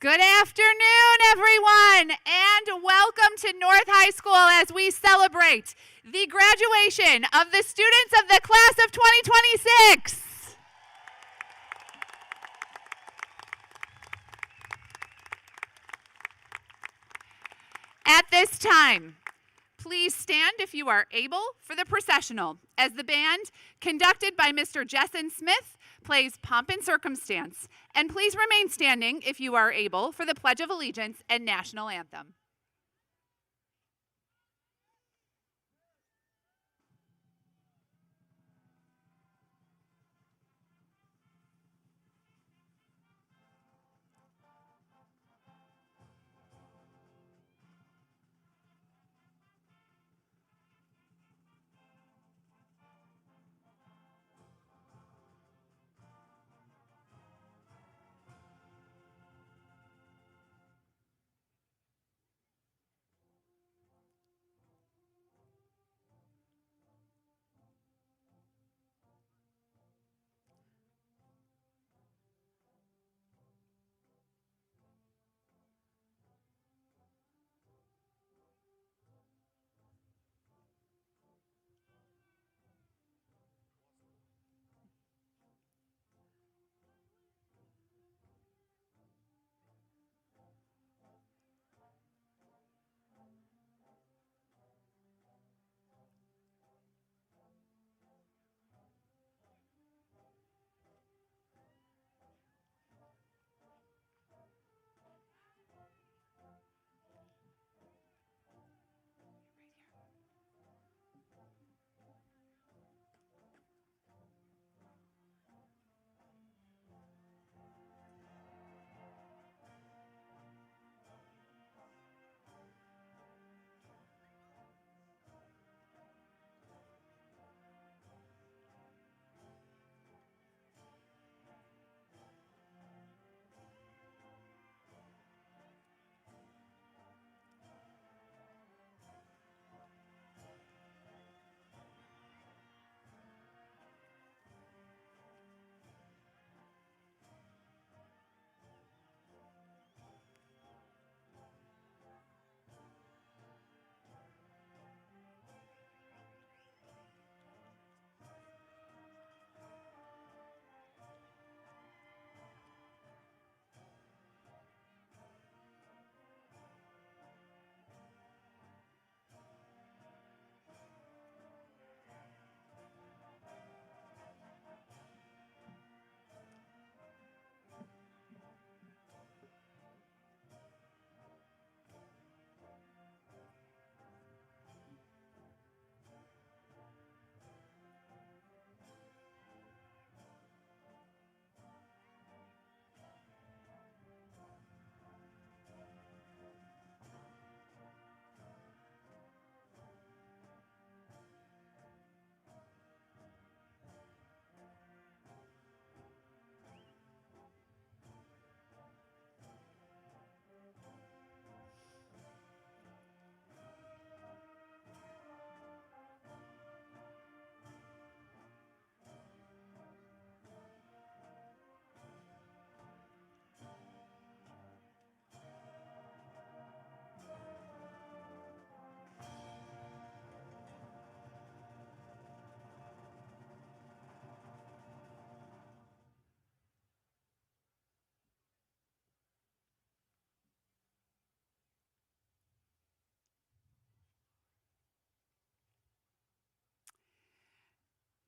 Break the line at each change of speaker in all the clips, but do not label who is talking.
Good afternoon, everyone, and welcome to North High School as we celebrate the graduation of the students of the class of 2026. At this time, please stand if you are able for the processional as the band, conducted by Mr. Jessen Smith, plays Pomp and Circumstance. And please remain standing if you are able for the Pledge of Allegiance and National Anthem.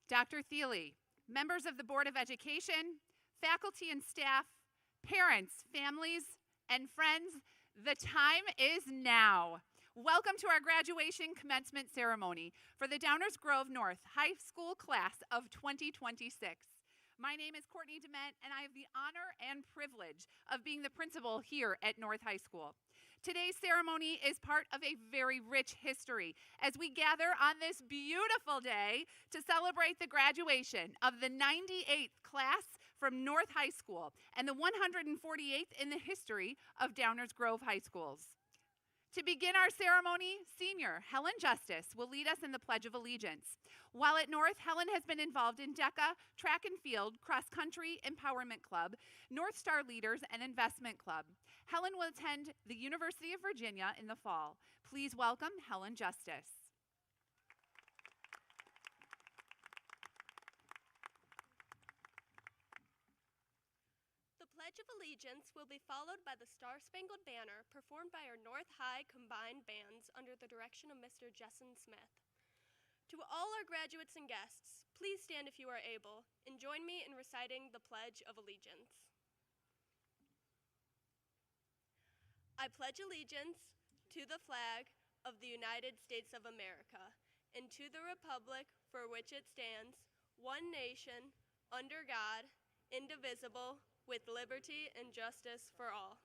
Dr. Thiele, members of the Board of Education, faculty and staff, parents, families, and friends, the time is now. Welcome to our graduation commencement ceremony for the Downers Grove North High School class of 2026. My name is Courtney Dement, and I have the honor and privilege of being the principal here at North High School. Today's ceremony is part of a very rich history as we gather on this beautiful day to celebrate the graduation of the 98th class from North High School and the 148th in the history of Downers Grove High Schools. To begin our ceremony, senior Helen Justice will lead us in the Pledge of Allegiance. While at North, Helen has been involved in DECA, Track and Field, Cross Country, Empowerment Club, North Star Leaders, and Investment Club. Helen will attend the University of Virginia in the fall. Please welcome Helen Justice.
The Pledge of Allegiance will be followed by the Star-Spangled Banner performed by our North High Combined Bands under the direction of Mr. Jesson Smith. To all our graduates and guests, please stand if you are able and join me in reciting the Pledge of Allegiance. I pledge allegiance to the flag of the United States of America and to the republic for which it stands, one nation, under God, indivisible, with liberty and justice for all.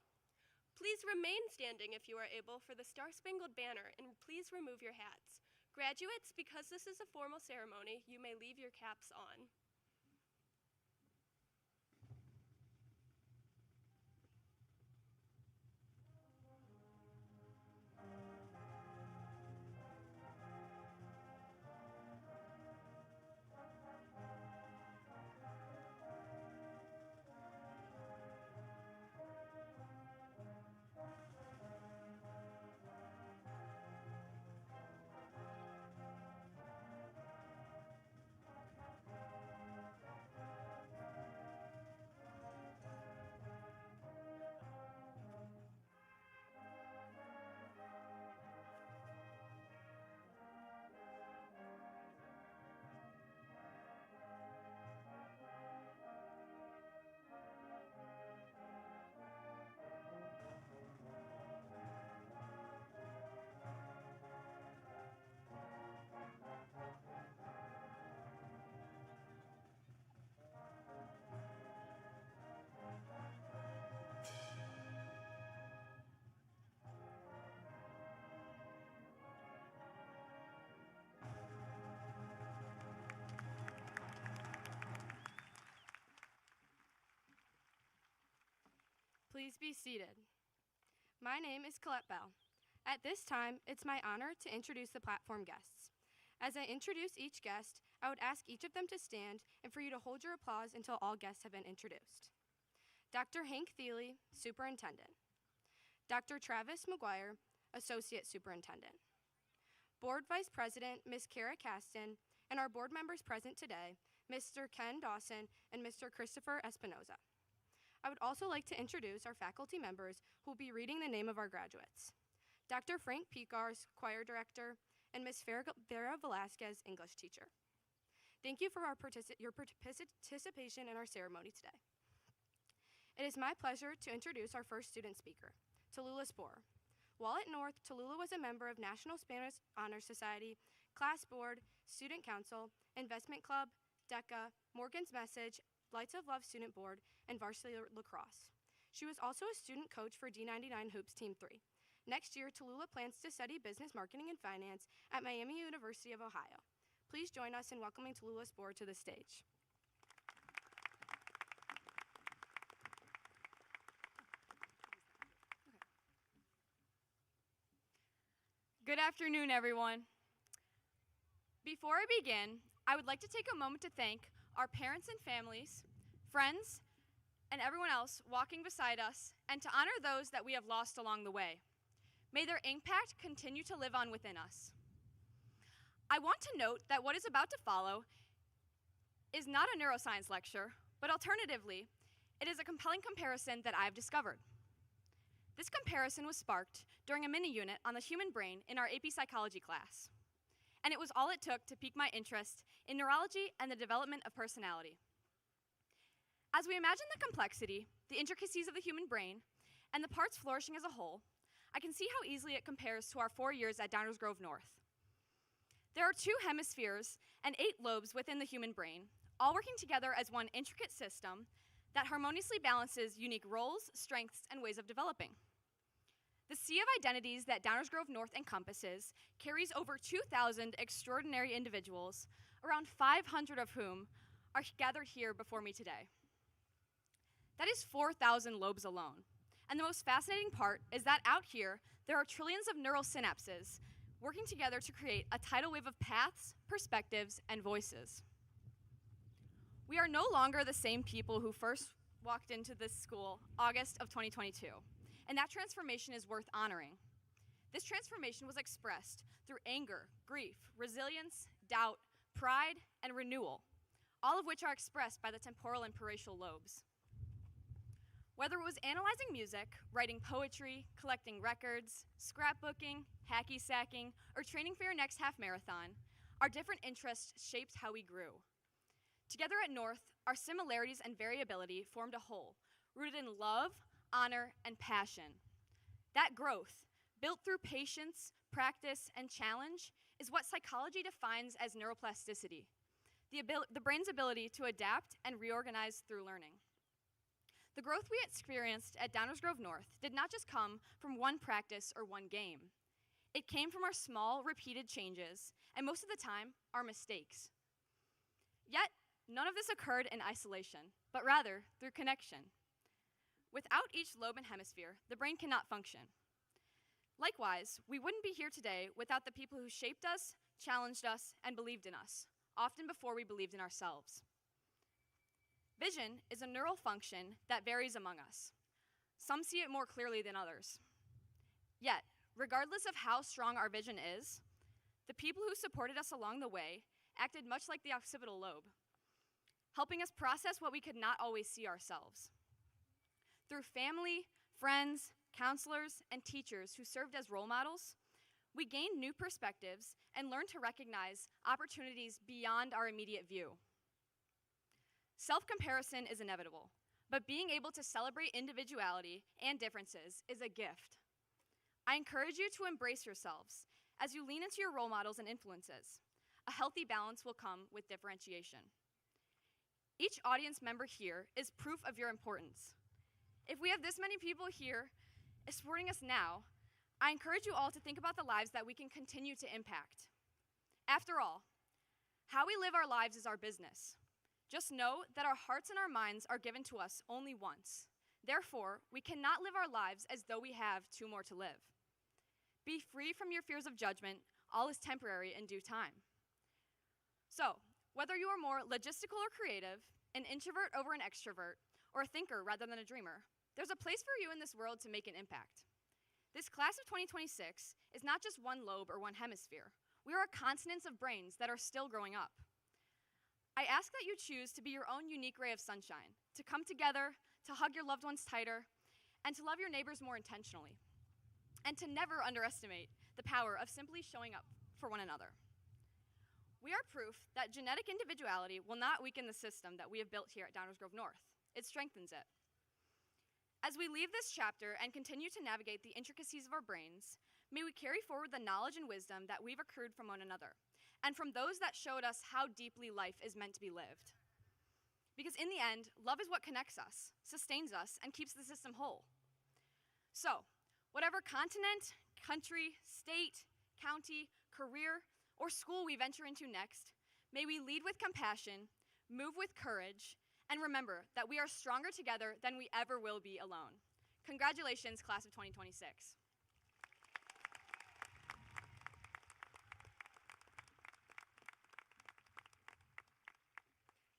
Please remain standing if you are able for the Star-Spangled Banner, and please remove your hats. Graduates, because this is a formal ceremony, you may leave your caps on.
Please be seated. My name is Colette Bell. At this time, it's my honor to introduce the platform guests. As I introduce each guest, I would ask each of them to stand and for you to hold your applause until all guests have been introduced. Dr. Hank Thiele, Superintendent. Dr. Travis McGuire, Associate Superintendent. Board Vice President, Ms. Kara Caston, and our board members present today, Mr. Ken Dawson and Mr. Christopher Espinoza. I would also like to introduce our faculty members who will be reading the name of our graduates. Dr. Frank Picars, Choir Director, and Ms. Vera Velasquez, English Teacher. Thank you for your participation in our ceremony today. It is my pleasure to introduce our first student speaker, Tallulah Sporer. While at North, Tallulah was a member of National Spanish Honor Society, Class Board, Student Council, Investment Club, DECA, Morgan's Message, Lights of Love Student Board, and Varsity Lacrosse. She was also a student coach for D99 Hoops Team 3. Next year, Tallulah plans to study business marketing and finance at Miami University of Ohio. Please join us in welcoming Tallulah Sporer to the stage.
Good afternoon, everyone. Before I begin, I would like to take a moment to thank our parents and families, friends, and everyone else walking beside us, and to honor those that we have lost along the way. May their impact continue to live on within us. I want to note that what is about to follow is not a neuroscience lecture, but alternatively, it is a compelling comparison that I've discovered. This comparison was sparked during a mini-unit on the human brain in our AP Psychology class, and it was all it took to pique my interest in neurology and the development of personality. As we imagine the complexity, the intricacies of the human brain, and the parts flourishing as a whole, I can see how easily it compares to our 4 years at Downers Grove North. There are 2 hemispheres and 8 lobes within the human brain, all working together as one intricate system that harmoniously balances unique roles, strengths, and ways of developing. The sea of identities that Downers Grove North encompasses carries over 2,000 extraordinary individuals, around 500 of whom are gathered here before me today. That is 4,000 lobes alone. And the most fascinating part is that out here, there are trillions of neural synapses working together to create a tidal wave of paths, perspectives, and voices. We are no longer the same people who first walked into this school August of 2022. and that transformation is worth honoring. This transformation was expressed through anger, grief, resilience, doubt, pride, and renewal, all of which are expressed by the temporal and parietal lobes. Whether it was analyzing music, writing poetry, collecting records, scrapbooking, hacky-sacking, or training for your next half marathon, our different interests shaped how we grew. Together at North, our similarities and variability formed a whole, rooted in love, honor, and passion. That growth, built through patience, practice, and challenge, is what psychology defines as neuroplasticity, the brain's ability to adapt and reorganize through learning. The growth we experienced at Downers Grove North did not just come from one practice or one game. It came from our small, repeated changes, and most of the time, our mistakes. Yet, none of this occurred in isolation, but rather through connection. Without each lobe and hemisphere, the brain cannot function. Likewise, we wouldn't be here today without the people who shaped us, challenged us, and believed in us, often before we believed in ourselves. Vision is a neural function that varies among us. Some see it more clearly than others. Yet, regardless of how strong our vision is, the people who supported us along the way acted much like the occipital lobe, helping us process what we could not always see ourselves. Through family, friends, counselors, and teachers who served as role models, we gained new perspectives and learned to recognize opportunities beyond our immediate view. Self-comparison is inevitable, but being able to celebrate individuality and differences is a gift. I encourage you to embrace yourselves as you lean into your role models and influences. A healthy balance will come with differentiation. Each audience member here is proof of your importance. If we have this many people here supporting us now, I encourage you all to think about the lives that we can continue to impact. After all, how we live our lives is our business. Just know that our hearts and our minds are given to us only once. Therefore, we cannot live our lives as though we have two more to live. Be free from your fears of judgment. All is temporary in due time. So, whether you are more logistical or creative, an introvert over an extrovert, or a thinker rather than a dreamer, there's a place for you in this world to make an impact. This class of 2026 is not just one lobe or one hemisphere. We are a continent of brains that are still growing up. I ask that you choose to be your own unique ray of sunshine, to come together, to hug your loved ones tighter, and to love your neighbors more intentionally, and to never underestimate the power of simply showing up for one another. We are proof that genetic individuality will not weaken the system that we have built here at Downers Grove North. It strengthens it. As we leave this chapter and continue to navigate the intricacies of our brains, may we carry forward the knowledge and wisdom that we've accrued from one another, and from those that showed us how deeply life is meant to be lived. Because in the end, love is what connects us, sustains us, and keeps the system whole. So, whatever continent, country, state, county, career, or school we venture into next, may we lead with compassion, move with courage, and remember that we are stronger together than we ever will be alone. Congratulations, class of 2026.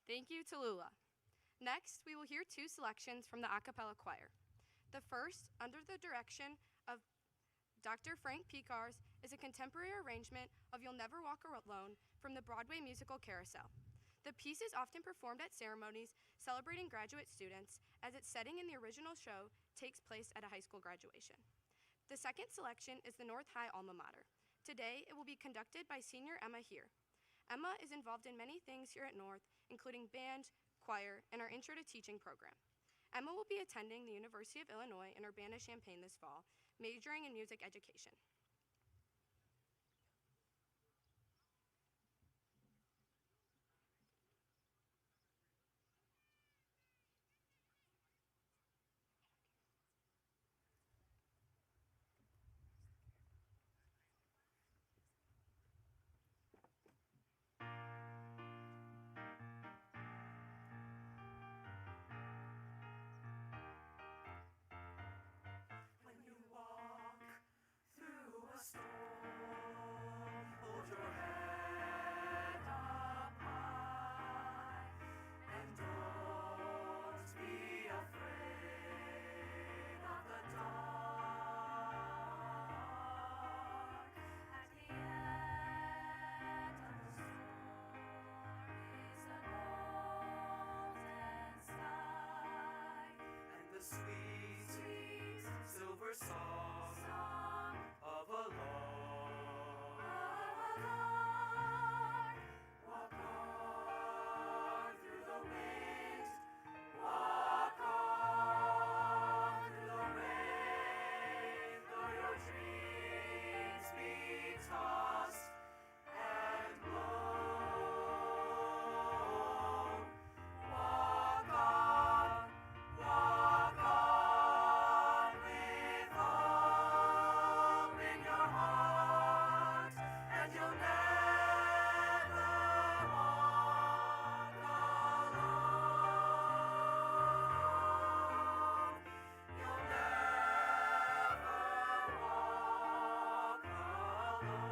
Thank you, Tallulah. Next, we will hear two selections from the a cappella choir. The first, under the direction of Dr. Frank Picars, is a contemporary arrangement of You'll Never Walk Alone from the Broadway musical Carousel. The piece is often performed at ceremonies celebrating graduate students, as its setting in the original show takes place at a high school graduation. The second selection is the North High Alma Mater. Today, it will be conducted by senior Emma here. Emma is involved in many things here at North, including band, choir, and our Intro to Teaching program. Emma will be attending the University of Illinois in Urbana-Champaign this fall, majoring in music education.
When you walk through song of a Lord. Walk on through the wind, walk on through the rain, though your dreams be tossed and blown. Walk on with hope in your heart, and you'll never walk alone. You'll never walk alone.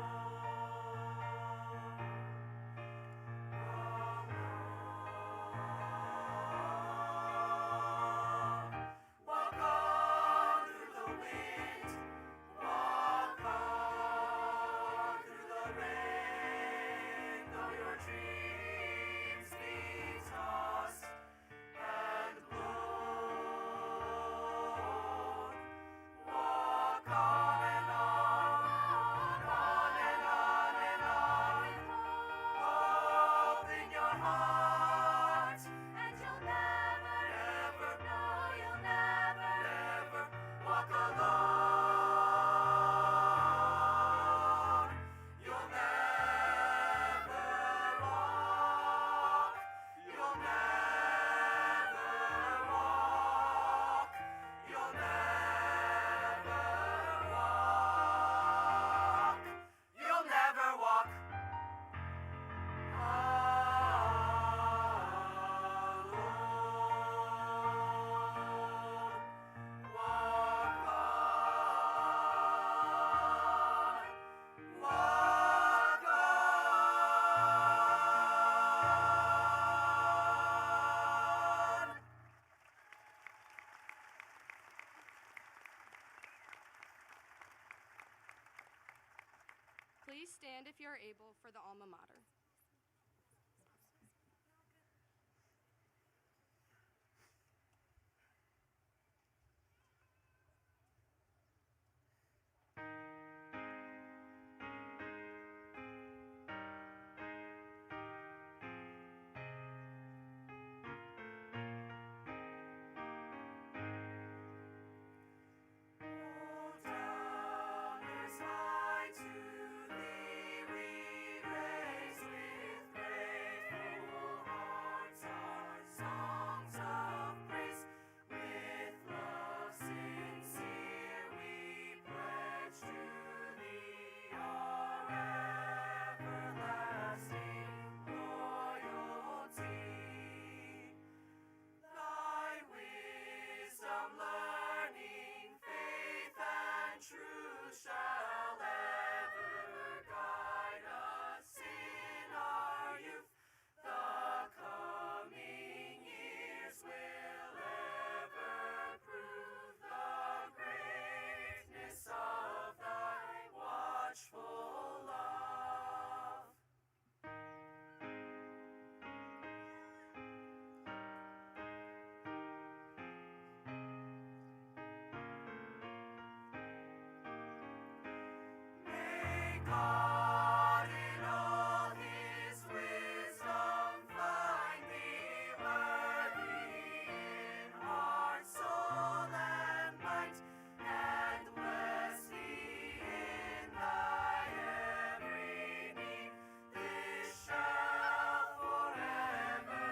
Walk on through the wind, walk on through the rain, though your dreams be tossed and blown. Walk on and on, on and on and on, hope in your heart, and you'll never, never, no, you'll never, never walk alone. You'll never walk. You'll never walk. You'll never walk. You'll never walk alone. Walk on, walk on.
Please stand if you are able for the alma mater.
Pull down his high to thee, we raise with grateful hearts our songs of praise. With love sincere we pledge to thee our everlasting loyalty. Thy wisdom, learning, faith, and truth shall ever guide us in our youth. The coming years will ever prove the greatness of thy watchful love. May God in all his wisdom find thee worthy in heart, soul, and mind, and bless thee in thy every need. This shall forever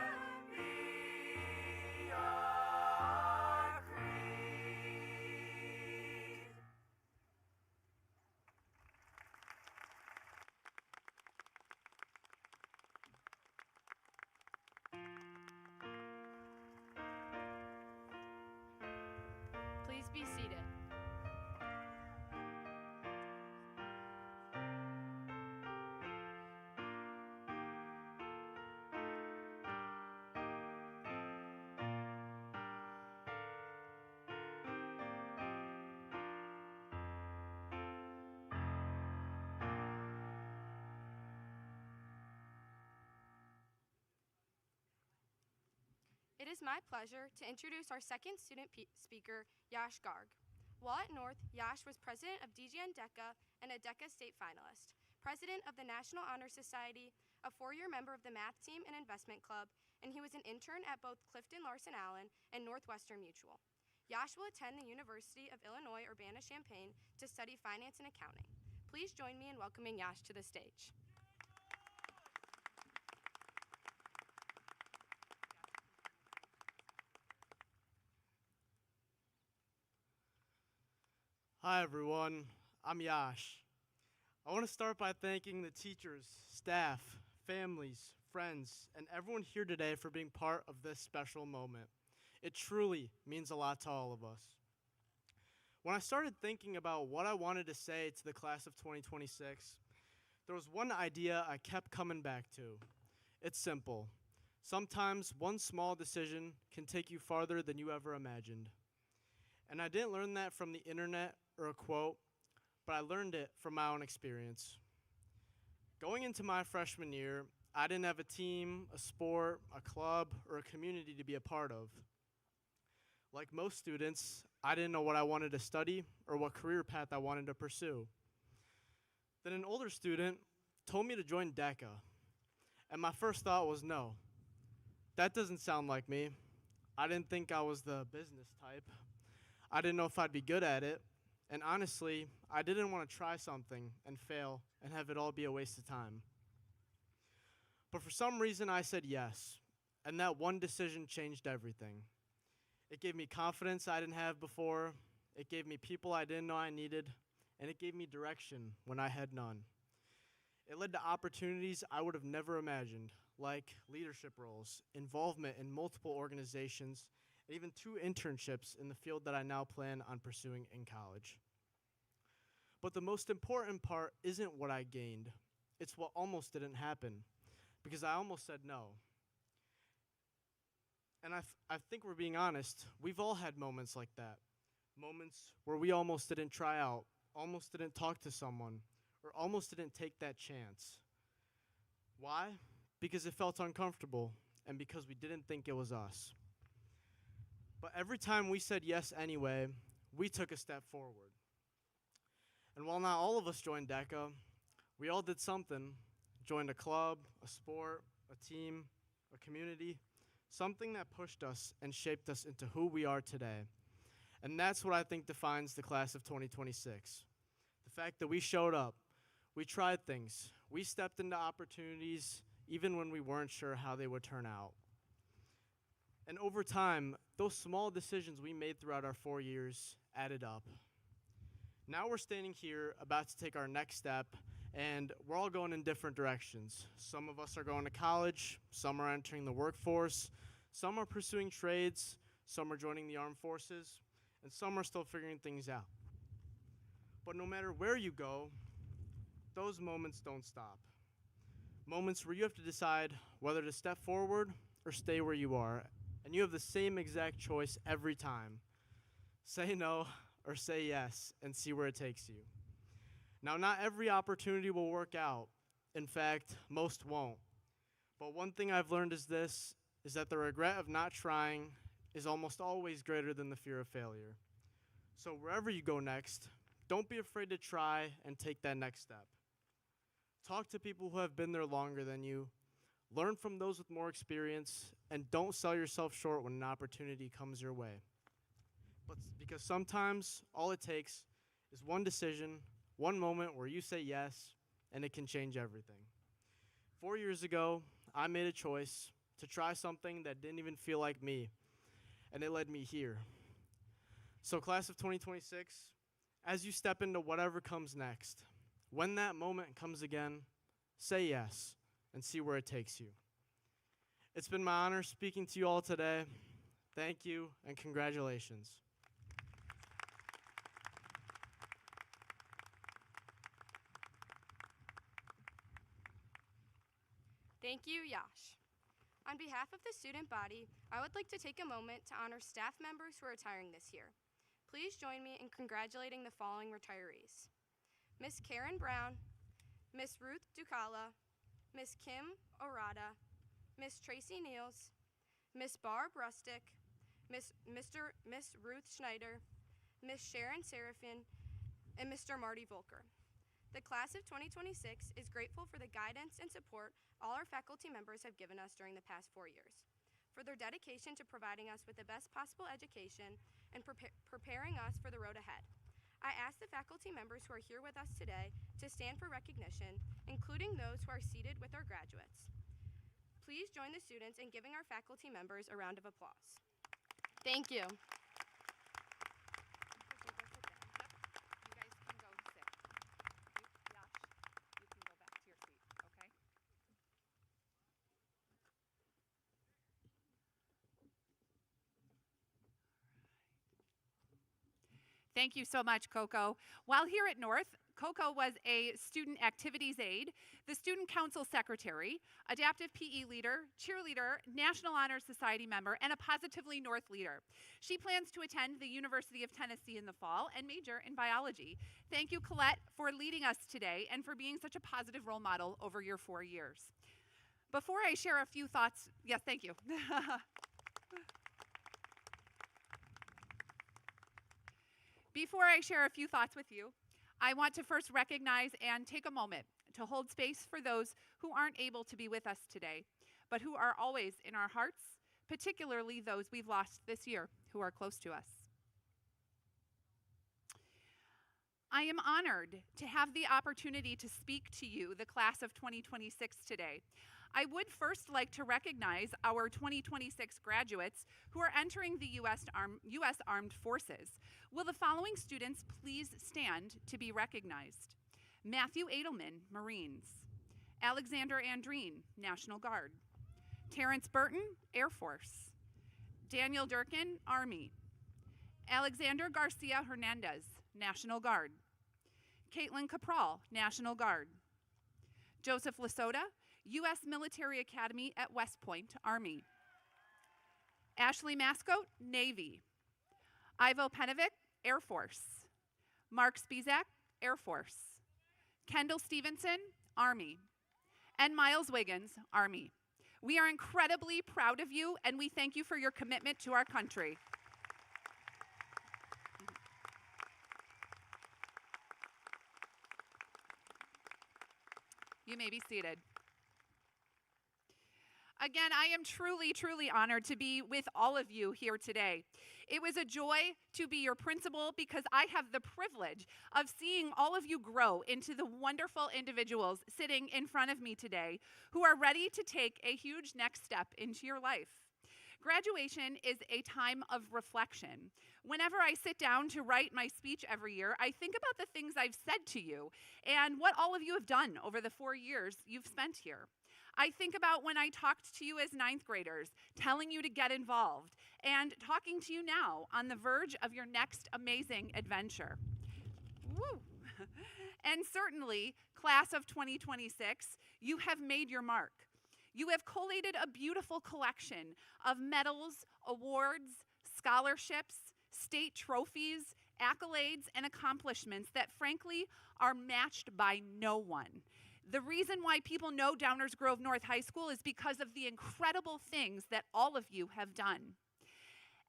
be our creed.
Please be seated. It is my pleasure to introduce our second student speaker, Yash Garg. While at North, Yash was president of DGN DECA and a DECA state finalist, president of the National Honor Society, a 4-year member of the math team and investment club, and he was an intern at both Clifton Larson Allen and Northwestern Mutual. Yash will attend the University of Illinois Urbana-Champaign to study finance and accounting. Please join me in welcoming Yash to the stage.
Hi everyone, I'm Yash. I want to start by thanking the teachers, staff, families, friends, and everyone here today for being part of this special moment. It truly means a lot to all of us. When I started thinking about what I wanted to say to the class of 2026, there was one idea I kept coming back to. It's simple. Sometimes one small decision can take you farther than you ever imagined. And I didn't learn that from the internet or a quote, but I learned it from my own experience. Going into my freshman year, I didn't have a team, a sport, a club, or a community to be a part of. Like most students, I didn't know what I wanted to study or what career path I wanted to pursue. Then an older student told me to join DECA, and my first thought was no. That doesn't sound like me. I didn't think I was the business type. I didn't know if I'd be good at it, and honestly, I didn't want to try something and fail and have it all be a waste of time. But for some reason, I said yes, and that one decision changed everything. It gave me confidence I didn't have before, it gave me people I didn't know I needed, and it gave me direction when I had none. It led to opportunities I would have never imagined, like leadership roles, involvement in multiple organizations, and even 2 internships in the field that I now plan on pursuing in college. But the most important part isn't what I gained, it's what almost didn't happen, because I almost said no. And I think we're being honest, we've all had moments like that. Moments where we almost didn't try out, almost didn't talk to someone, or almost didn't take that chance. Why? Because it felt uncomfortable, and because we didn't think it was us. But every time we said yes anyway, we took a step forward. And while not all of us joined DECA, we all did something. Joined a club, a sport, a team, a community, something that pushed us and shaped us into who we are today. And that's what I think defines the class of 2026. The fact that we showed up, we tried things, we stepped into opportunities even when we weren't sure how they would turn out. And over time, those small decisions we made throughout our 4 years added up. Now we're standing here about to take our next step, and we're all going in different directions. Some of us are going to college, some are entering the workforce, some are pursuing trades, some are joining the armed forces, and some are still figuring things out. But no matter where you go, those moments don't stop. Moments where you have to decide whether to step forward or stay where you are, and you have the same exact choice every time. Say no or say yes and see where it takes you. Now, not every opportunity will work out. In fact, most won't. But one thing I've learned is that the regret of not trying is almost always greater than the fear of failure. So wherever you go next, don't be afraid to try and take that next step. Talk to people who have been there longer than you. Learn from those with more experience, and don't sell yourself short when an opportunity comes your way. Because sometimes all it takes is one decision, one moment where you say yes, and it can change everything. 4 years ago, I made a choice to try something that didn't even feel like me, and it led me here. So class of 2026, as you step into whatever comes next, when that moment comes again, say yes and see where it takes you. It's been my honor speaking to you all today. Thank you and congratulations.
Thank you, Yash. On behalf of the student body, I would like to take a moment to honor staff members who are retiring this year. Please join me in congratulating the following retirees: Miss Karen Brown, Miss Ruth Ducala, Miss Kim Orada, Miss Tracy Niels, Miss Barb Rustick, Miss Ruth Schneider, Ms. Sharon Serafin, and Mr. Marty Volker. The class of 2026 is grateful for the guidance and support all our faculty members have given us during the past 4 years, for their dedication to providing us with the best possible education and preparing us for the road ahead. I ask the faculty members who are here with us today to stand for recognition, including those who are seated with our graduates. Please join the students in giving our faculty members a round of applause. Thank you.
You guys can go sit. Yash, you can go back to your seat, okay? Thank you so much, Coco. While here at North, Coco was a student activities aide, the student council secretary, adaptive PE leader, cheerleader, National Honor Society member, and a Positively North leader. She plans to attend the University of Tennessee in the fall and major in biology. Thank you, Colette, for leading us today and for being such a positive role model over your 4 years. Before I share a few thoughts, yes, thank you. Before I share a few thoughts with you, I want to first recognize and take a moment to hold space for those who aren't able to be with us today, but who are always in our hearts, particularly those we've lost this year who are close to us. I am honored to have the opportunity to speak to you, the class of 2026 today. I would first like to recognize our 2026 graduates who are entering the U.S. Armed Forces. Will the following students please stand to be recognized? Matthew Edelman, Marines. Alexander Andreen, National Guard. Terrence Burton, Air Force. Daniel Durkin, Army. Alexander Garcia Hernandez, National Guard. Caitlin Capral, National Guard. Joseph Lasota, U.S. Military Academy at West Point, Army. Ashley Mascote, Navy. Ivo Penovic, Air Force. Mark Spizak, Air Force. Kendall Stevenson, Army. And Miles Wiggins, Army. We are incredibly proud of you, and we thank you for your commitment to our country. You may be seated. Again, I am truly, truly honored to be with all of you here today. It was a joy to be your principal because I have the privilege of seeing all of you grow into the wonderful individuals sitting in front of me today who are ready to take a huge next step into your life. Graduation is a time of reflection. Whenever I sit down to write my speech every year, I think about the things I've said to you and what all of you have done over the 4 years you've spent here. I think about when I talked to you as 9th graders, telling you to get involved, and talking to you now on the verge of your next amazing adventure. Woo! And certainly, class of 2026, you have made your mark. You have collated a beautiful collection of medals, awards, scholarships, state trophies, accolades, and accomplishments that frankly are matched by no one. The reason why people know Downers Grove North High School is because of the incredible things that all of you have done.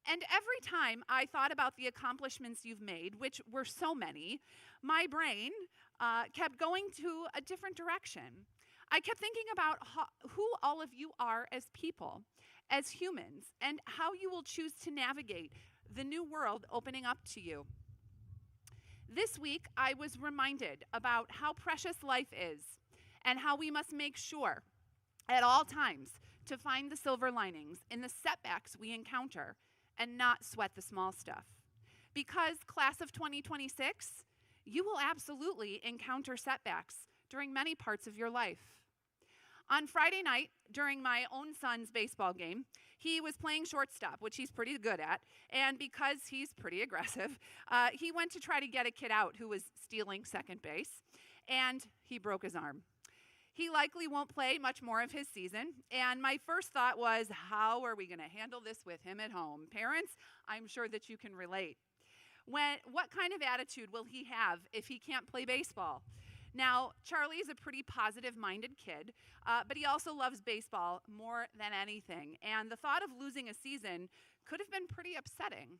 And every time I thought about the accomplishments you've made, which were so many, my brain kept going to a different direction. I kept thinking about who all of you are as people, as humans, and how you will choose to navigate the new world opening up to you. This week, I was reminded about how precious life is and how we must make sure at all times to find the silver linings in the setbacks we encounter and not sweat the small stuff. Because class of 2026, you will absolutely encounter setbacks during many parts of your life. On Friday night, during my own son's baseball game, he was playing shortstop, which he's pretty good at, and because he's pretty aggressive, he went to try to get a kid out who was stealing second base, and he broke his arm. He likely won't play much more of his season, and my first thought was, how are we going to handle this with him at home? Parents, I'm sure that you can relate. What kind of attitude will he have if he can't play baseball? Now, Charlie is a pretty positive-minded kid, but he also loves baseball more than anything, and the thought of losing a season could have been pretty upsetting.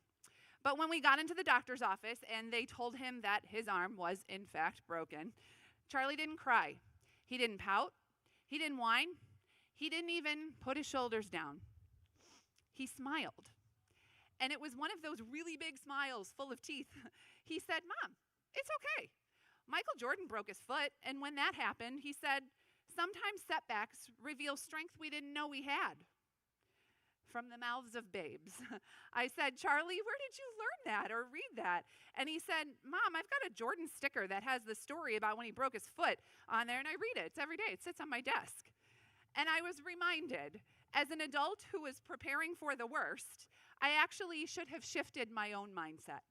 But when we got into the doctor's office and they told him that his arm was in fact broken, Charlie didn't cry. He didn't pout. He didn't whine. He didn't even put his shoulders down. He smiled. And it was one of those really big smiles full of teeth. He said, "Mom, it's okay. Michael Jordan broke his foot, and when that happened, he said, sometimes setbacks reveal strength we didn't know we had." From the mouths of babes. I said, "Charlie, where did you learn that or read that?" And he said, "Mom, I've got a Jordan sticker that has the story about when he broke his foot on there, and I read it. It's every day. It sits on my desk." And I was reminded, as an adult who was preparing for the worst, I actually should have shifted my own mindset.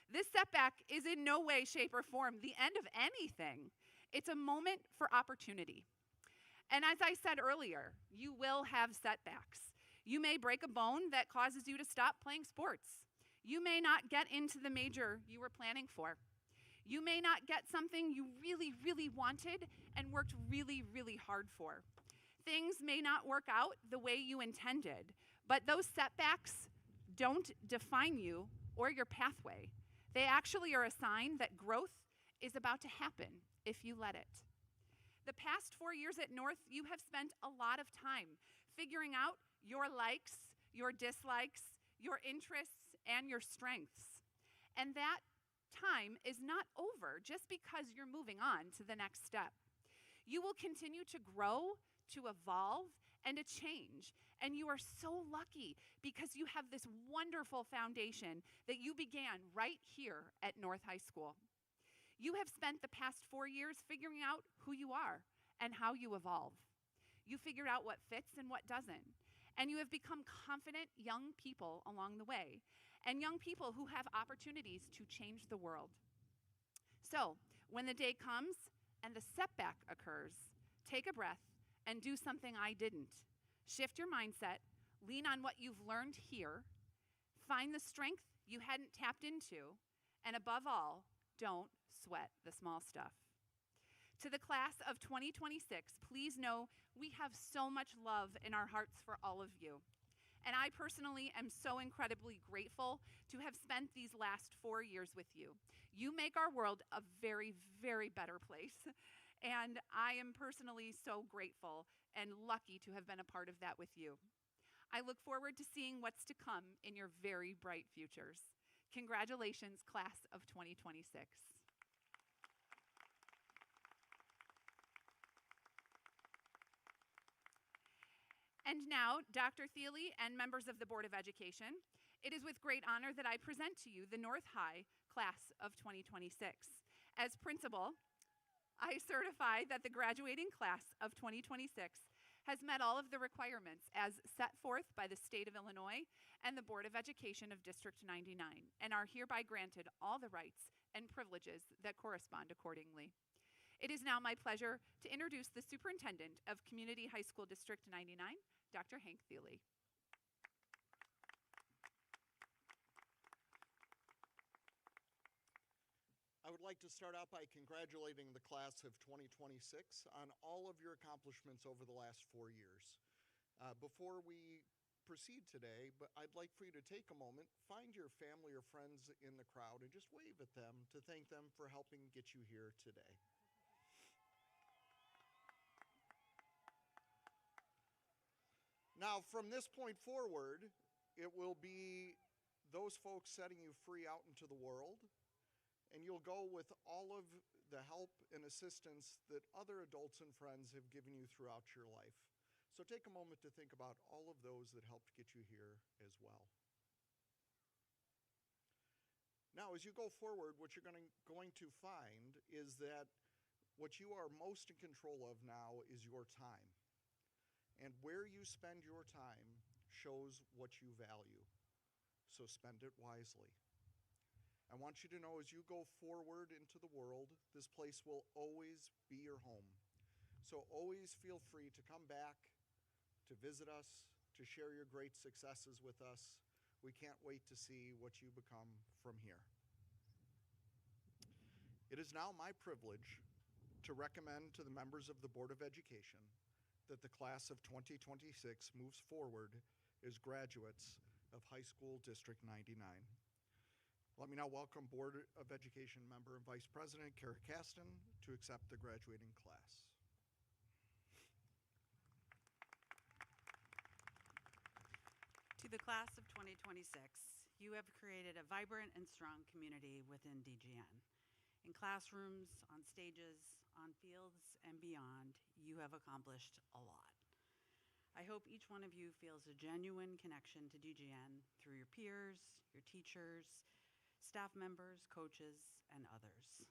This setback is in no way, shape, or form the end of anything. It's a moment for opportunity. And as I said earlier, you will have setbacks. You may break a bone that causes you to stop playing sports. You may not get into the major you were planning for. You may not get something you really, really wanted and worked really, really hard for. Things may not work out the way you intended, but those setbacks don't define you or your pathway. They actually are a sign that growth is about to happen if you let it. The past 4 years at North, you have spent a lot of time figuring out your likes, your dislikes, your interests, and your strengths. And that time is not over just because you're moving on to the next step. You will continue to grow, to evolve, and to change. And you are so lucky because you have this wonderful foundation that you began right here at North High School. You have spent the past 4 years figuring out who you are and how you evolve. You figured out what fits and what doesn't. And you have become confident young people along the way, and young people who have opportunities to change the world. So, when the day comes and the setback occurs, take a breath and do something I didn't. Shift your mindset, lean on what you've learned here, find the strength you hadn't tapped into, and above all, don't sweat the small stuff. To the class of 2026, please know we have so much love in our hearts for all of you. And I personally am so incredibly grateful to have spent these last 4 years with you. You make our world a very, very better place. And I am personally so grateful and lucky to have been a part of that with you. I look forward to seeing what's to come in your very bright futures. Congratulations, class of 2026. And now, Dr. Thiele and members of the Board of Education, it is with great honor that I present to you the North High class of 2026. As principal, I certify that the graduating class of 2026 has met all of the requirements as set forth by the State of Illinois and the Board of Education of District 99, and are hereby granted all the rights and privileges that correspond accordingly. It is now my pleasure to introduce the Superintendent of Community High School District 99, Dr. Hank Thiele.
I would like to start out by congratulating the class of 2026 on all of your accomplishments over the last 4 years. Before we proceed today, but I'd like for you to take a moment, find your family or friends in the crowd, and just wave at them to thank them for helping get you here today. Now, from this point forward, it will be those folks setting you free out into the world, and you'll go with all of the help and assistance that other adults and friends have given you throughout your life. So take a moment to think about all of those that helped get you here as well. Now, as you go forward, what you're going to find is that what you are most in control of now is your time. And where you spend your time shows what you value. So spend it wisely. I want you to know as you go forward into the world, this place will always be your home. So always feel free to come back, to visit us, to share your great successes with us. We can't wait to see what you become from here. It is now my privilege to recommend to the members of the Board of Education that the class of 2026 moves forward as graduates of High School District 99. Let me now welcome Board of Education member and Vice President Kara Caston to accept the graduating class.
To the class of 2026, you have created a vibrant and strong community within DGN. In classrooms, on stages, on fields, and beyond, you have accomplished a lot. I hope each one of you feels a genuine connection to DGN through your peers, your teachers, staff members, coaches, and others.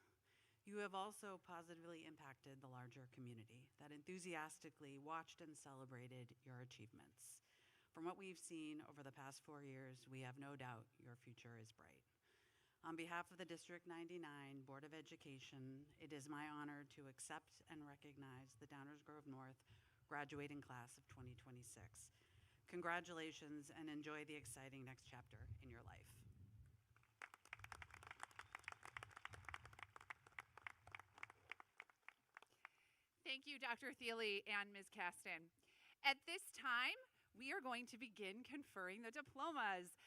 You have also positively impacted the larger community that enthusiastically watched and celebrated your achievements. From what we've seen over the past 4 years, we have no doubt your future is bright. On behalf of the District 99 Board of Education, it is my honor to accept and recognize the Downers Grove North graduating class of 2026. Congratulations and enjoy the exciting next chapter in your life.
Thank you, Dr. Thiele and Ms. Caston. At this time, we are going to begin conferring the diplomas.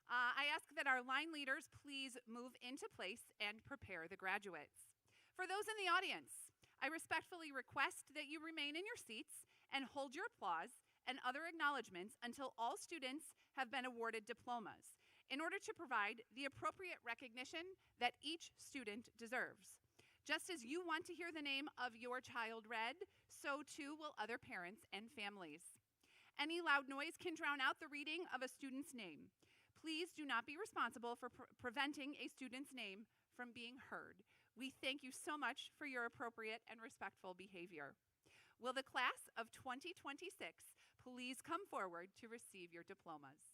I ask that our line leaders please move into place and prepare the graduates. For those in the audience, I respectfully request that you remain in your seats and hold your applause and other acknowledgments until all students have been awarded diplomas in order to provide the appropriate recognition that each student deserves. Just as you want to hear the name of your child read, so too will other parents and families. Any loud noise can drown out the reading of a student's name. Please do not be responsible for preventing a student's name from being heard. We thank you so much for your appropriate and respectful behavior. Will the class of 2026 please come forward to receive your diplomas?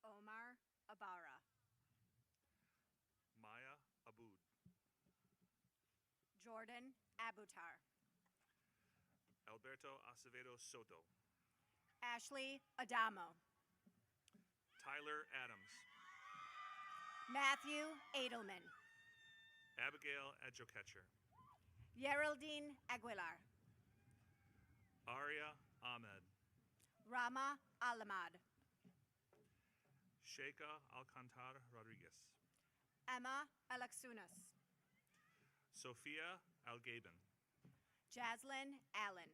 Omar Abara.
Maya Aboud.
Jordan Abutar.
Alberto Acevedo Soto.
Ashley Adamo.
Tyler Adams.
Matthew Edelman.
Abigail Adjoketcher.
Geraldine Aguilar.
Aria Ahmed.
Rama Alamad.
Sheikha Alcantar Rodriguez.
Emma Alexunas.
Sophia Algaben.
Jaslyn Allen.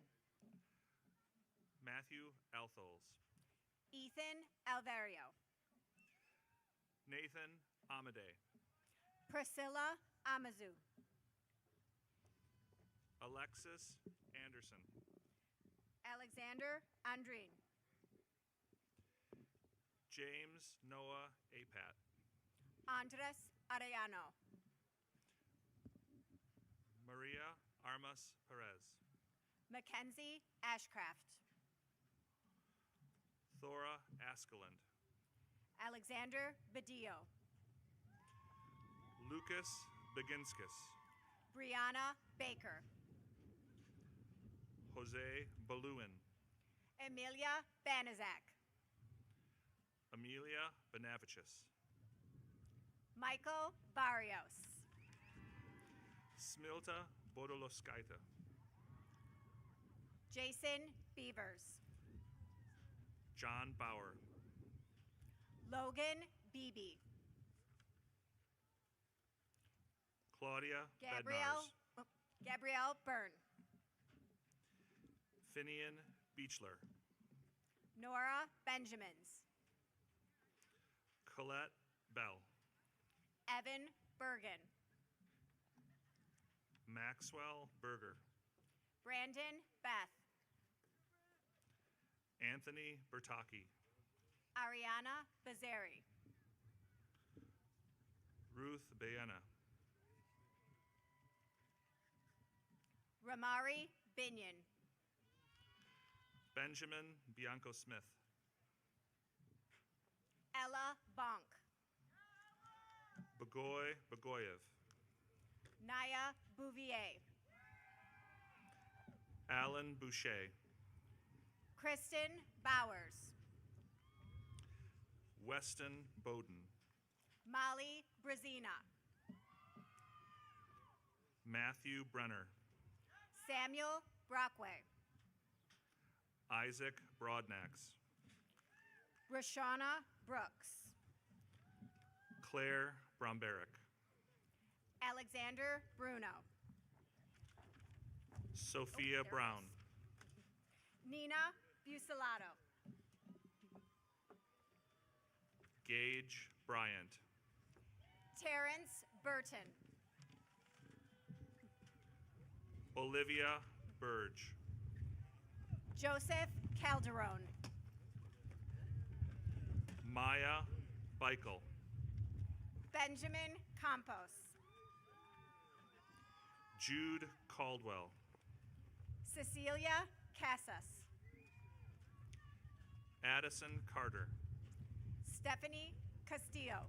Matthew Althols.
Ethan Alvario.
Nathan Amade.
Priscilla Amazu.
Alexis Anderson.
Alexander Andreen.
James Noah Apat.
Andres Arellano.
Maria Armas Perez.
Mackenzie Ashcraft.
Thora Askeland.
Alexander Badillo.
Lucas Beginskis.
Brianna Baker.
Jose Baluin.
Emilia Banizak.
Amelia Benavichus.
Michael Barrios.
Smilta Bodoloskaita.
Jason Beavers.
John Bauer.
Logan Beebe.
Claudia
Gabrielle
Bednars.
Gabrielle Byrne.
Finian Beechler.
Nora Benjamins.
Colette Bell.
Evan Bergen.
Maxwell Berger.
Brandon Beth.
Anthony Bertocchi.
Ariana Bazari.
Ruth Baena.
Ramari Binion.
Benjamin Bianco Smith.
Ella Bonk.
Bagoy Bagoyev.
Naya Bouvier.
Alan Boucher.
Kristen Bowers.
Weston Bowden.
Molly Brazina.
Matthew Brenner.
Samuel Brockway.
Isaac Broadnax.
Rashana Brooks.
Claire Bromberic.
Alexander Bruno.
Sophia Brown.
Nina Bucelato.
Gage Bryant.
Terrence Burton.
Olivia Burge.
Joseph Calderon.
Maya Beichel.
Benjamin Campos.
Jude Caldwell.
Cecilia Casas.
Addison Carter.
Stephanie Castillo.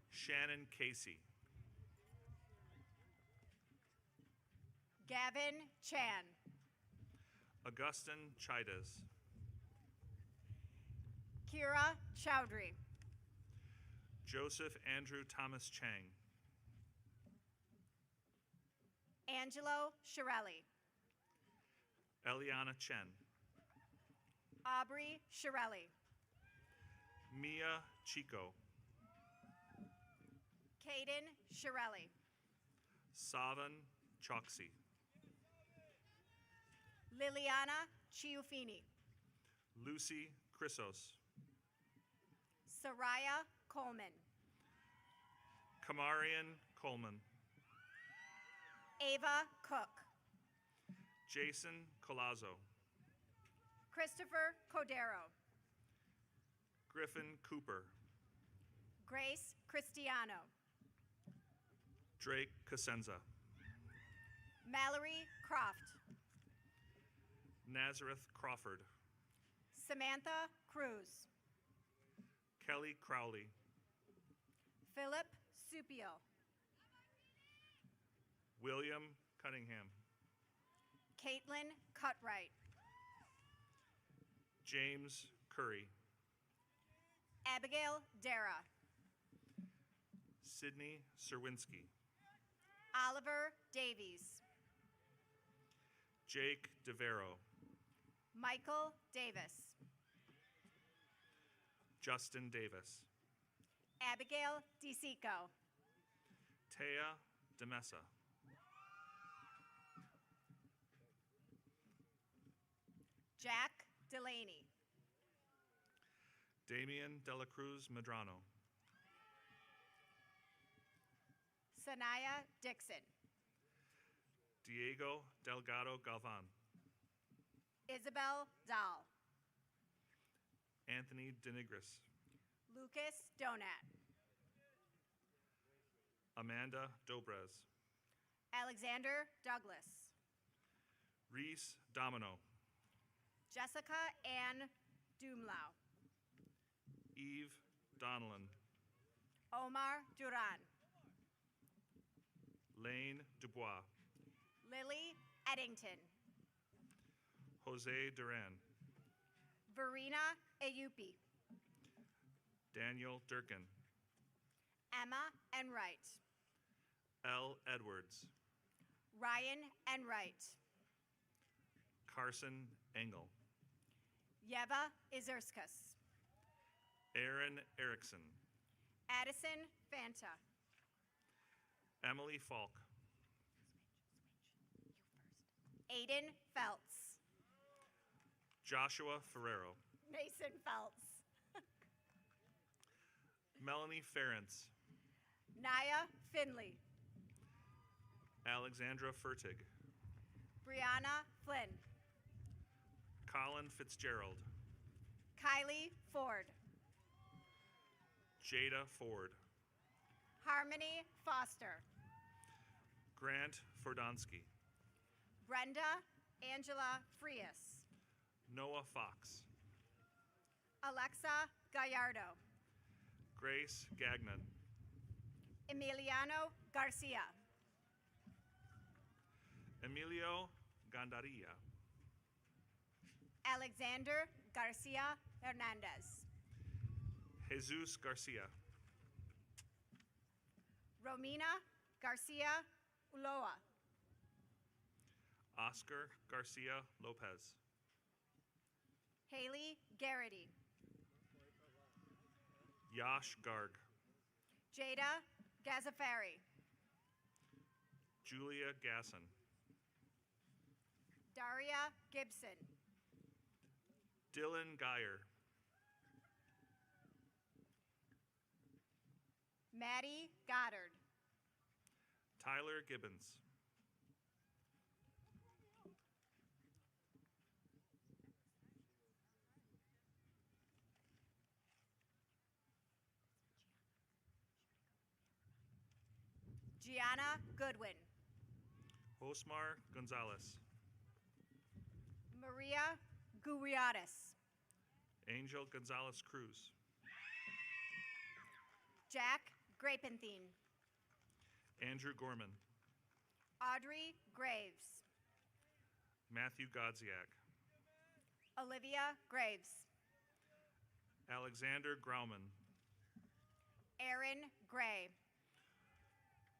Shannon Casey.
Gavin Chan.
Augustin Chidas.
Kira Chowdhury.
Joseph Andrew Thomas Chang.
Angelo Shirelli.
Eliana Chen.
Aubrey Shirelli.
Mia Chico.
Caden Shirelli.
Savan Choksi.
Liliana Chiufini.
Lucy Chrysos.
Soraya Coleman.
Kamarian Coleman.
Ava Cook.
Jason Colazzo.
Christopher Codero.
Griffin Cooper.
Grace Cristiano.
Drake Cosenza.
Mallory Croft.
Nazareth Crawford.
Samantha Cruz.
Kelly Crowley.
Philip Supio.
William Cunningham.
Caitlin Cutright.
James Curry.
Abigail Dara.
Sydney Serwinski.
Oliver Davies.
Jake DeVero.
Michael Davis.
Justin Davis.
Abigail DeSico.
Taya DeMessa.
Jack Delaney.
Damian Dela Cruz Medrano.
Sanaya Dixon.
Diego Delgado Galvan.
Isabel Dahl.
Anthony Denigris.
Lucas Donat.
Amanda Dobrez.
Alexander Douglas.
Reese Domino.
Jessica Ann Dumlau.
Eve Donlan.
Omar Duran.
Lane Dubois.
Lily Eddington.
Jose Duran.
Verena Ayupi.
Daniel Durkin.
Emma Enright.
L. Edwards.
Ryan Enright.
Carson Engel.
Yeva Izerskas.
Aaron Erickson.
Addison Fanta.
Emily Falk.
Aiden Feltz.
Joshua Ferrero.
Mason Feltz.
Melanie Ferentz.
Naya Finley.
Alexandra Fertig.
Brianna Flynn.
Colin Fitzgerald.
Kylie Ford.
Jada Ford.
Harmony Foster.
Grant Fordonsky.
Brenda Angela Frias.
Noah Fox.
Alexa Gallardo.
Grace Gagnon.
Emiliano Garcia.
Emilio Gandaria.
Alexander Garcia Hernandez.
Jesus Garcia.
Romina Garcia Uloa.
Oscar Garcia Lopez.
Haley Garrity.
Yash Garg.
Jada Gazafari.
Julia Gasson.
Daria Gibson.
Dylan Geyer.
Maddie Goddard.
Tyler Gibbons.
Gianna Goodwin.
Osmar Gonzalez.
Maria Guriatis.
Angel Gonzalez Cruz.
Jack Grapenthine.
Andrew Gorman.
Audrey Graves.
Matthew Godziak.
Olivia Graves.
Alexander Grauman.
Aaron Gray.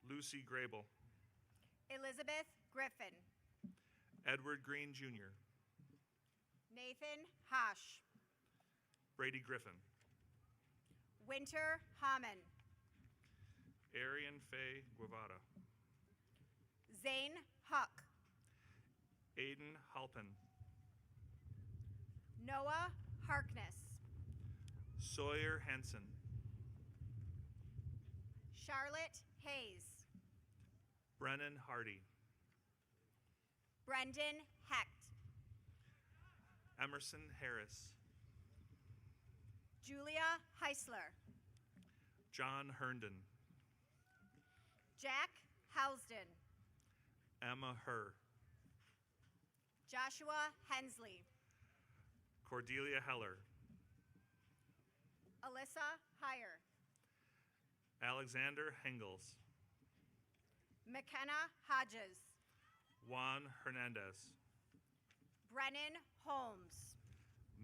Lucy Grable.
Elizabeth Griffin.
Edward Green Jr.
Nathan Hosh.
Brady Griffin.
Winter Hammond.
Arian Faye Guevara.
Zane Huck.
Aiden Halpin.
Noah Harkness.
Sawyer Henson.
Charlotte Hayes.
Brennan Hardy.
Brendan Hecht.
Emerson Harris.
Julia Heisler.
John Herndon.
Jack Housden.
Emma Herr.
Joshua Hensley.
Cordelia Heller.
Alyssa Heyer.
Alexander Hengels.
McKenna Hodges.
Juan Hernandez.
Brennan Holmes.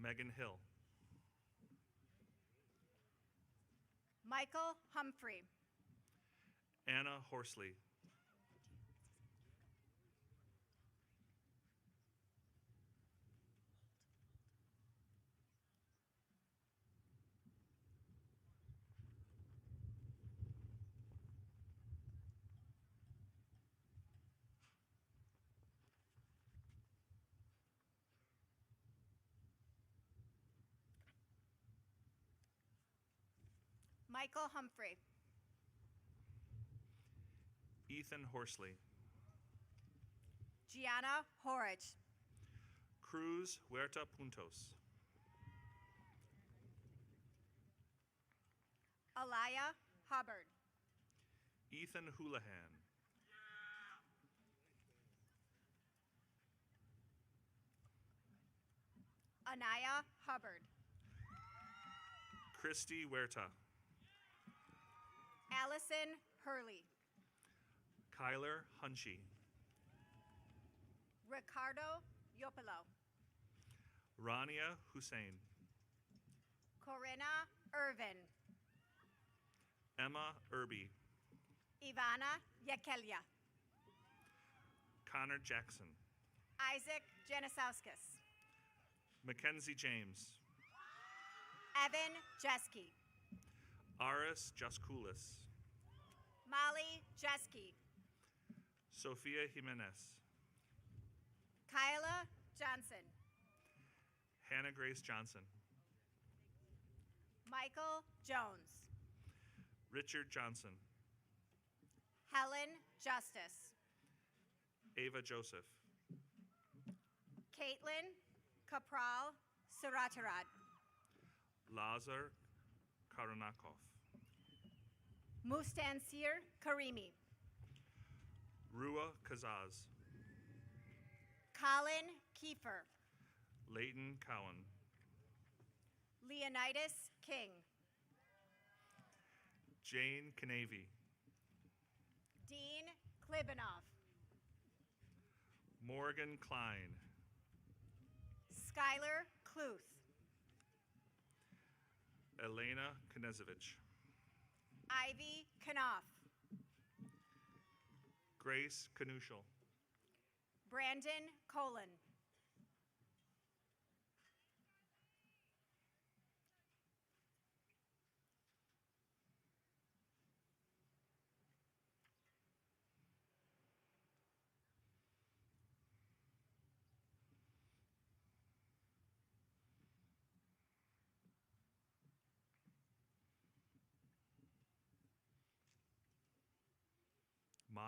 Megan Hill.
Michael Humphrey.
Anna Horsley.
Michael Humphrey.
Ethan Horsley.
Gianna Horich.
Cruz Huerta Puntos.
Alaya Hubbard.
Ethan Houlihan.
Anaya Hubbard.
Christy Huerta.
Allison Hurley.
Kyler Hunchy.
Ricardo Yopolo.
Rania Hussein.
Corinna Irvin.
Emma Irby.
Ivana Yakelia.
Connor Jackson.
Isaac Janisowskis.
Mackenzie James.
Evan Jeske.
Aris Jaskoulis.
Molly Jeske.
Sophia Jimenez.
Kyla Johnson.
Hannah Grace Johnson.
Michael Jones.
Richard Johnson.
Helen Justice.
Ava Joseph.
Caitlin Kapral Saratarad.
Lazar Karanakov.
Mustansir Karimi.
Rua Kazaz.
Colin Kiefer.
Leighton Cowan.
Leonidas King.
Jane Canavy.
Dean Klibanoff.
Morgan Klein.
Skylar Kluth.
Elena Knezevich.
Ivy Knopf.
Grace Kanushel.
Brandon Colon.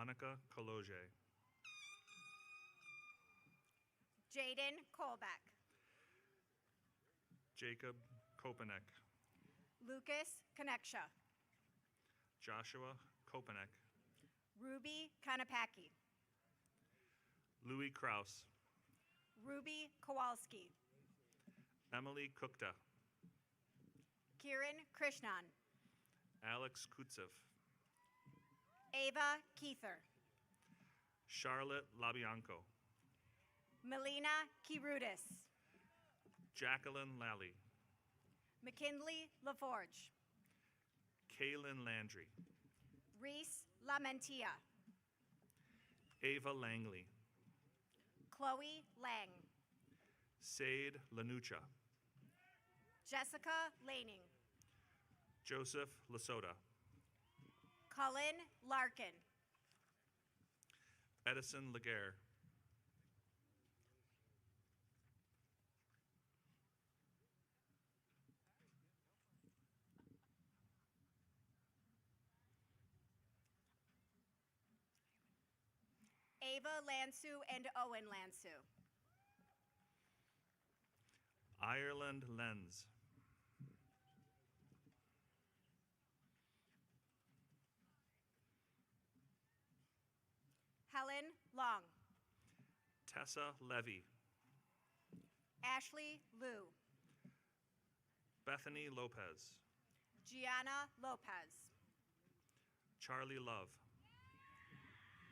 Monica Koloje.
Jaden Kolbeck.
Jacob Kopanek.
Lucas Koneksha.
Joshua Kopanek.
Ruby Kanapaki.
Louis Kraus.
Ruby Kowalski.
Emily Kukta.
Kiran Krishnan.
Alex Kutsev.
Ava Keither.
Charlotte Labianco.
Melina Kirudis.
Jacqueline Lally.
McKinley LaForge.
Kaylin Landry.
Reese Lamentia.
Ava Langley.
Chloe Lang.
Sade Lanucha.
Jessica Laning.
Joseph Lasota.
Cullen Larkin.
Edison Laguerre.
Ava Lansu and Owen Lansu.
Ireland Lenz.
Helen Long.
Tessa Levy.
Ashley Liu.
Bethany Lopez.
Gianna Lopez.
Charlie Love.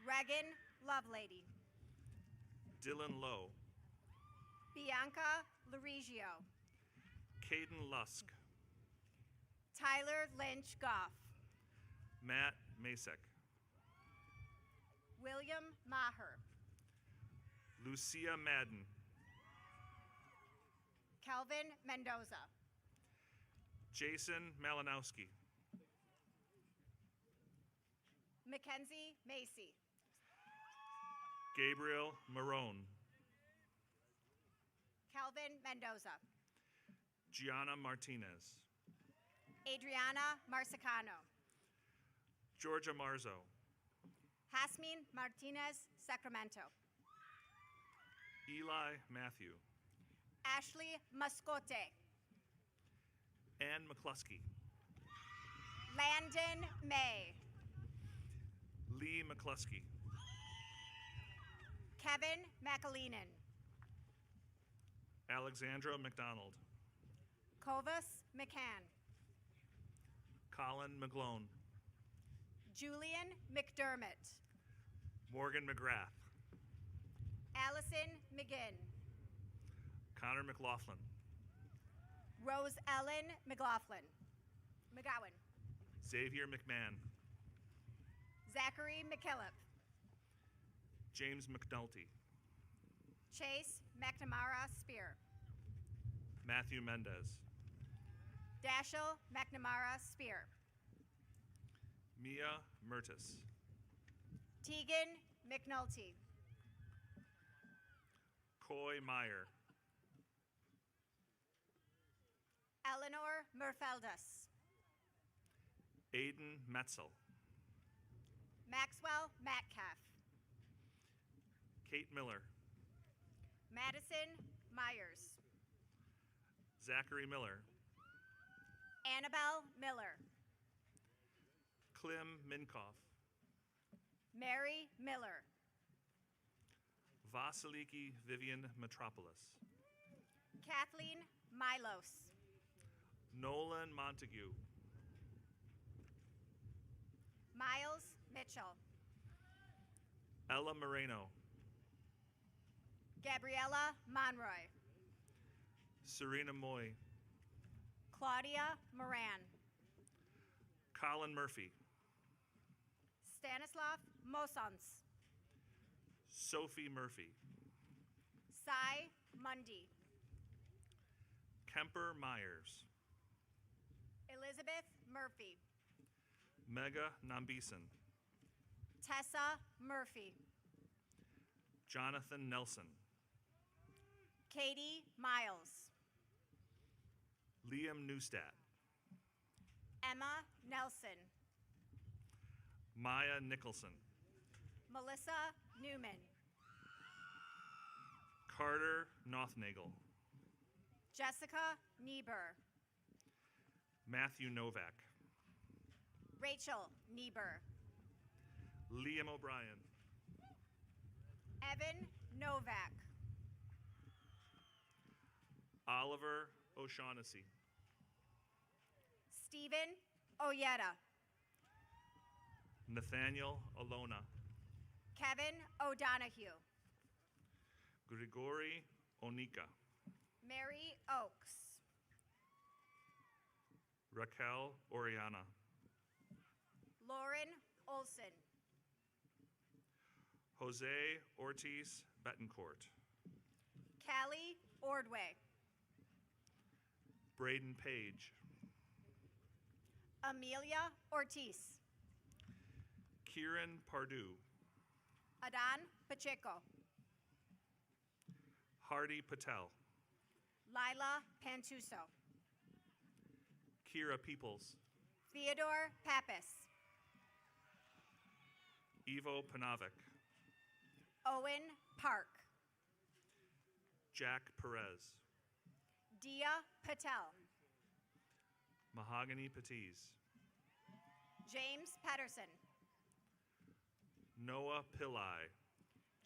Regan Lovelady.
Dylan Lowe.
Bianca Larigio.
Caden Lusk.
Tyler Lynch Goff.
Matt Masek.
William Maher.
Lucia Madden.
Kelvin Mendoza.
Jason Malinowski.
Mackenzie Macy.
Gabriel Marone.
Calvin Mendoza.
Gianna Martinez.
Adriana Marsicano.
Georgia Marzo.
Hasmin Martinez Sacramento.
Eli Matthew.
Ashley Muscote.
Ann McCluskey.
Landon May.
Lee McCluskey.
Kevin McAleenan.
Alexandra McDonald.
Kovas McCann.
Colin McGlone.
Julian McDermott.
Morgan McGrath.
Allison McGinn.
Connor McLaughlin.
Rose Ellen McLaughlin. McGowan.
Xavier McMahon.
Zachary McKillop.
James McNulty.
Chase McNamara Spear.
Matthew Mendez.
Dashiell McNamara Spear.
Mia Mertis.
Tegan McNulty.
Coy Meyer.
Eleanor Merfeldus.
Aiden Metzel.
Maxwell Metcalf.
Kate Miller,
Madison Myers.
Zachary Miller,
Annabelle Miller.
Klim Minkoff,
Mary Miller.
Vasiliki Vivian Metropolis,
Kathleen Milos.
Nolan Montague,
Miles Mitchell.
Ella Moreno,
Gabriella Monroy.
Serena Moy,
Claudia Moran.
Colin Murphy,
Stanislav Mosons.
Sophie Murphy,
Cy Mundy.
Kemper Myers,
Elizabeth Murphy.
Mega Nambison,
Tessa Murphy.
Jonathan Nelson,
Katie Miles.
Liam Neustadt,
Emma Nelson.
Maya Nicholson,
Melissa Newman.
Carter Nothnagel,
Jessica Niebuhr.
Matthew Novak,
Rachel Niebuhr.
Liam O'Brien,
Evan Novak.
Oliver O'Shaughnessy,
Stephen Oyeta.
Nathaniel Alona,
Kevin O'Donohue.
Grigori Onika,
Mary Oakes.
Raquel Oriana,
Lauren Olson.
Jose Ortiz Betancourt,
Callie Ordway.
Braden Page,
Amelia Ortiz.
Kieran Pardue,
Adan Pacheco.
Hardy Patel,
Lila Pantuso.
Kira Peoples,
Theodore Pappas.
Ivo Panovic,
Owen Park.
Jack Perez,
Dia Patel.
Mahogany Patiz,
James Pedersen.
Noah Pillai,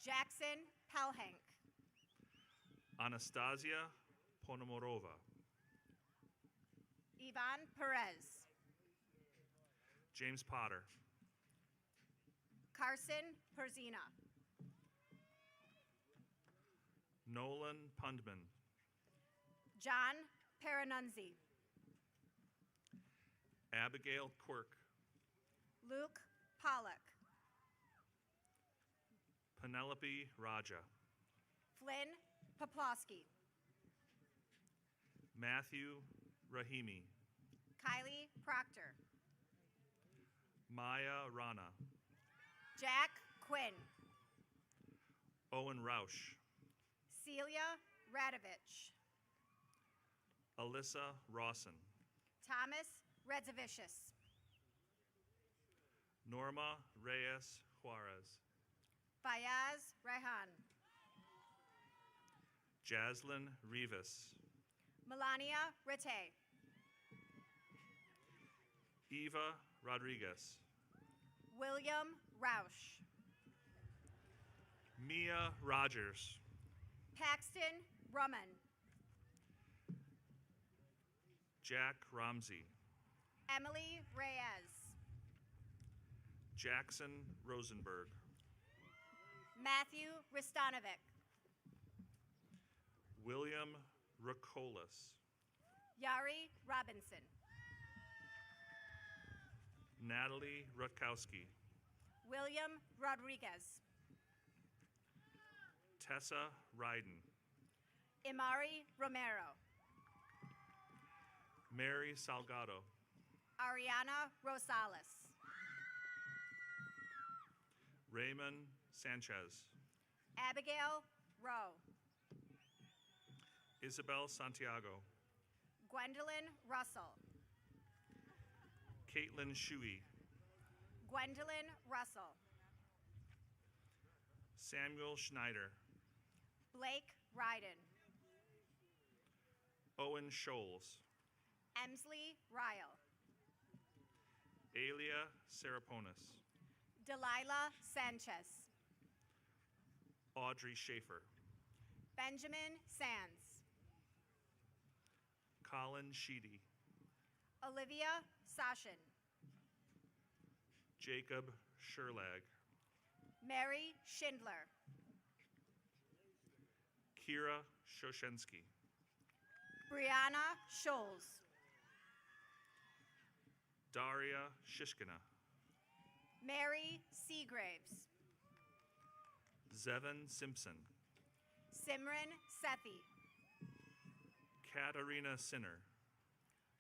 Jackson Pelhank.
Anastasia Ponomorova,
Ivan Perez.
James Potter,
Carson Perzina.
Nolan Pundman,
John Peranunzi.
Abigail Quirk,
Luke Pollock.
Penelope Raja,
Flynn Poplowski.
Matthew Rahimi,
Kylie Proctor.
Maya Rana,
Jack Quinn.
Owen Roush,
Celia Radovich.
Alyssa Rawson,
Thomas Redzavicius.
Norma Reyes Juarez,
Fayaz Raihan.
Jaslyn Rivas,
Melania Rete.
Eva Rodriguez,
William Roush.
Mia Rogers,
Paxton Rumman.
Jack Ramsey,
Emily Reyes.
Jackson Rosenberg,
Matthew Ristanovic.
William Rakolis,
Yari Robinson.
Natalie Rutkowski,
William Rodriguez.
Tessa Ryden,
Imari Romero.
Mary Salgado,
Ariana Rosales.
Raymond Sanchez,
Abigail Rowe.
Isabel Santiago,
Gwendolyn Russell.
Caitlin Shuey,
Gwendolyn Russell.
Samuel Schneider,
Blake Ryden.
Owen Scholes,
Emsley Ryle.
Alia Saraponis,
Delilah Sanchez.
Audrey Schaefer,
Benjamin Sands.
Colin Sheedy,
Olivia Sashin.
Jacob Sherlag,
Mary Schindler.
Kira Shoshensky,
Brianna Scholes.
Daria Shishkina,
Mary Seagraves.
Zevin Simpson,
Simran Sethi.
Katarina Sinner,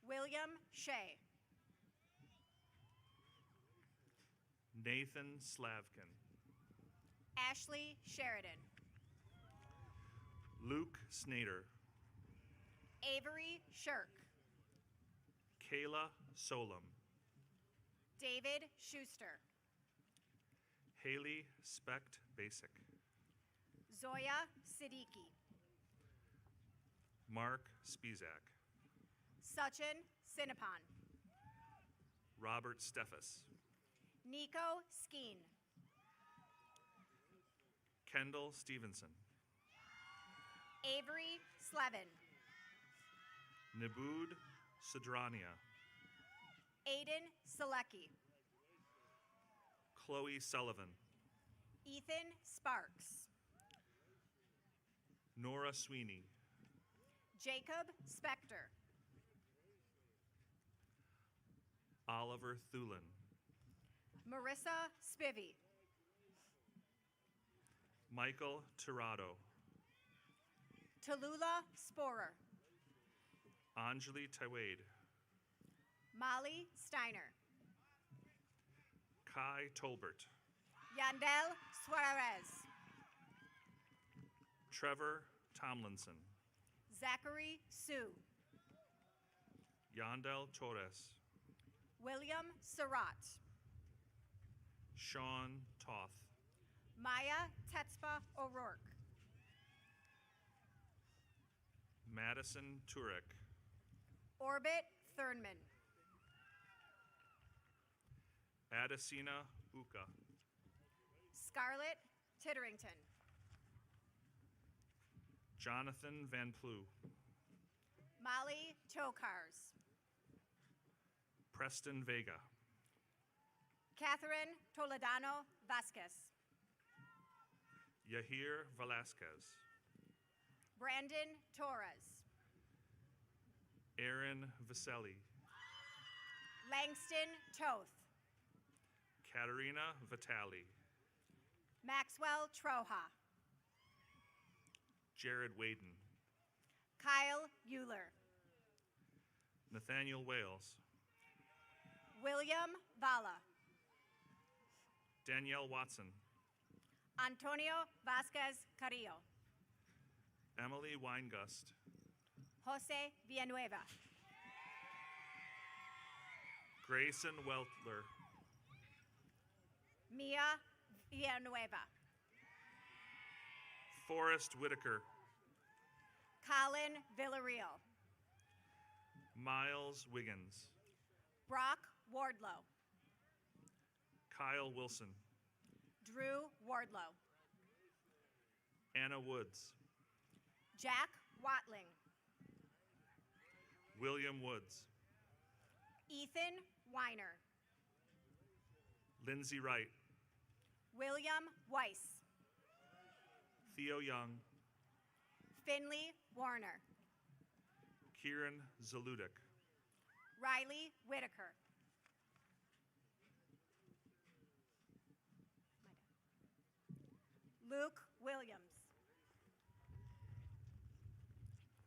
William Shea.
Nathan Slavkin,
Ashley Sheridan.
Luke Snader,
Avery Shirk.
Kayla Solom,
David Schuster.
Haley Specht Basic,
Zoya Siddiqui.
Mark Spizak,
Sachin Sinapan.
Robert Steffes,
Nico Skeen.
Kendall Stevenson,
Avery Slevin.
Nabud Sidrania,
Aiden Selecki.
Chloe Sullivan,
Ethan Sparks.
Nora Sweeney,
Jacob Spector.
Oliver Thulin,
Marissa Spivey.
Michael Tirado,
Tallulah Sporer.
Anjali Tawade,
Molly Steiner.
Kai Tolbert,
Yandel Suarez.
Trevor Tomlinson,
Zachary Sue.
Yandel Torres,
William Surratt.
Sean Toth,
Maya Tetzpa O'Rourke.
Madison Turek,
Orbit Thurnman.
Adesina Uka,
Scarlett Titterington.
Jonathan Van Plu,
Molly Tokars.
Preston Vega,
Catherine Toledano Vasquez.
Yahir Velasquez,
Brandon Torres.
Aaron Vaselli,
Langston Toth.
Katerina Vitali,
Maxwell Troja.
Jared Waden,
Kyle Euler.
Nathaniel Wales,
William Vala.
Danielle Watson,
Antonio Vasquez Carrillo.
Emily Weingust,
Jose Villanueva.
Grayson Weltler,
Mia Villanueva.
Forrest Whitaker,
Colin Villarreal.
Miles Wiggins,
Brock Wardlow.
Kyle Wilson,
Drew Wardlow.
Anna Woods,
Jack Watling.
William Woods,
Ethan Weiner.
Lindsay Wright,
William Weiss.
Theo Young,
Finley Warner.
Kieran Zaludik,
Riley Whitaker. Luke Williams.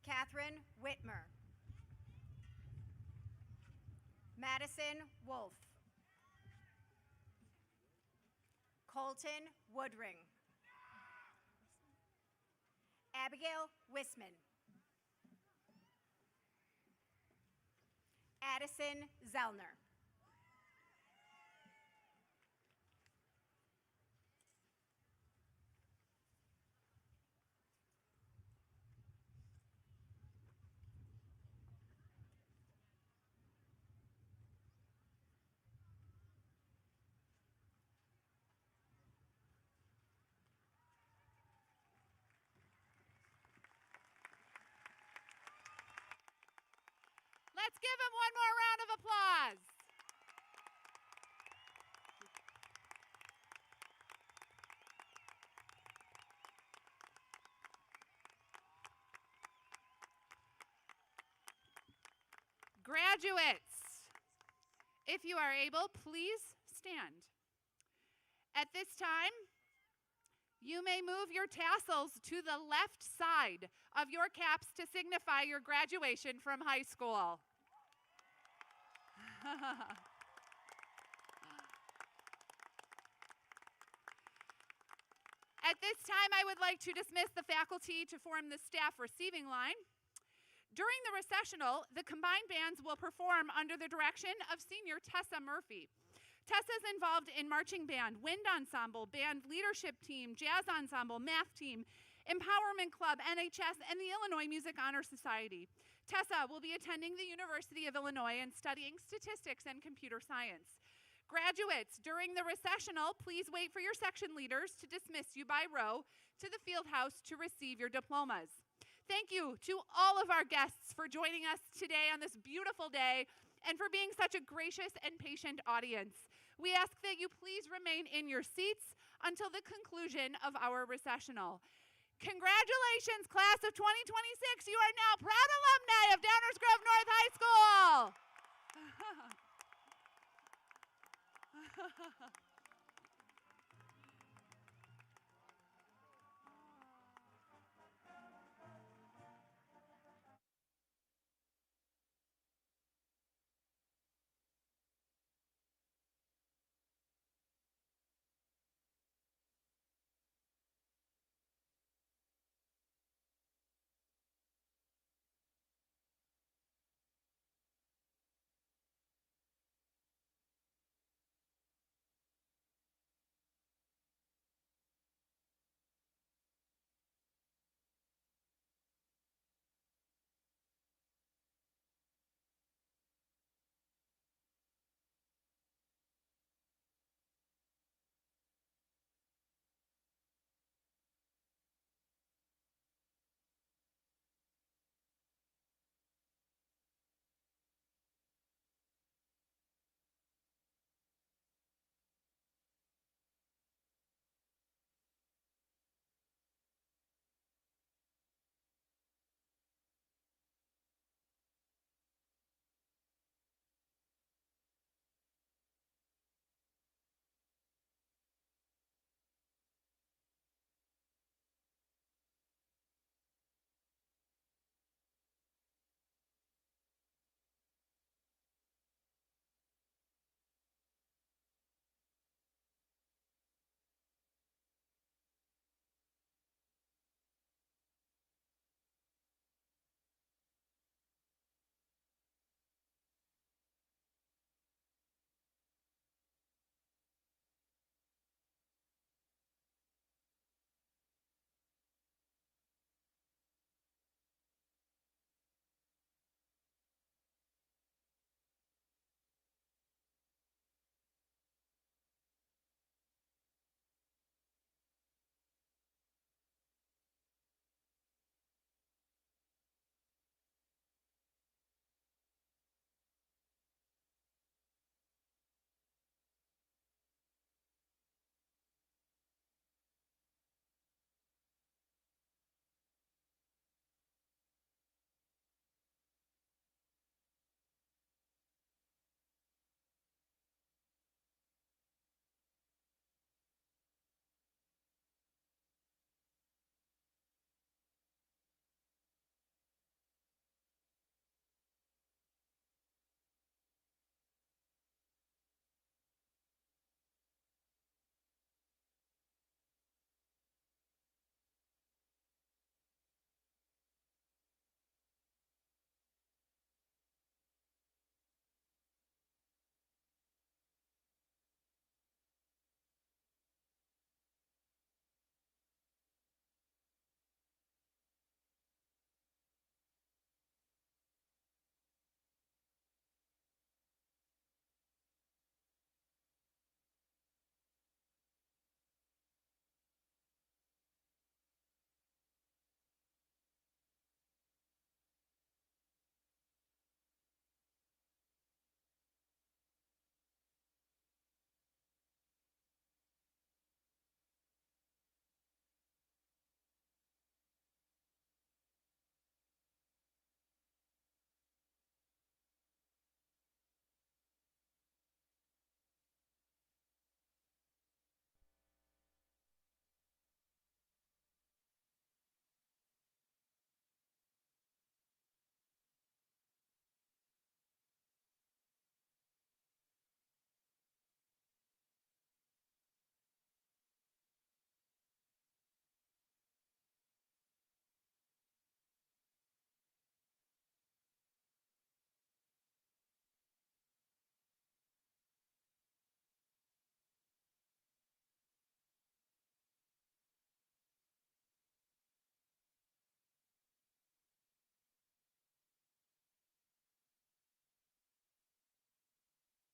Catherine Whitmer. Madison Wolf. Colton Woodring. Abigail Wisman. Addison Zellner.
Let's give him one more round of applause. Graduates, if you are able, please stand. At this time, you may move your tassels to the left side of your caps to signify your graduation from high school. At this time, I would like to dismiss the faculty to form the staff receiving line. During the recessional, the combined bands will perform under the direction of senior Tessa Murphy. Tessa's involved in marching band, wind ensemble, band leadership team, jazz ensemble, math team, empowerment club, NHS, and the Illinois Music Honor Society. Tessa will be attending the University of Illinois and studying statistics and computer science. Graduates, during the recessional, please wait for your section leaders to dismiss you by row to the field house to receive your diplomas. Thank you to all of our guests for joining us today on this beautiful day and for being such a gracious and patient audience. We ask that you please remain in your seats until the conclusion of our recessional. Congratulations, class of 2026. You are now proud alumni of Downers Grove North High School.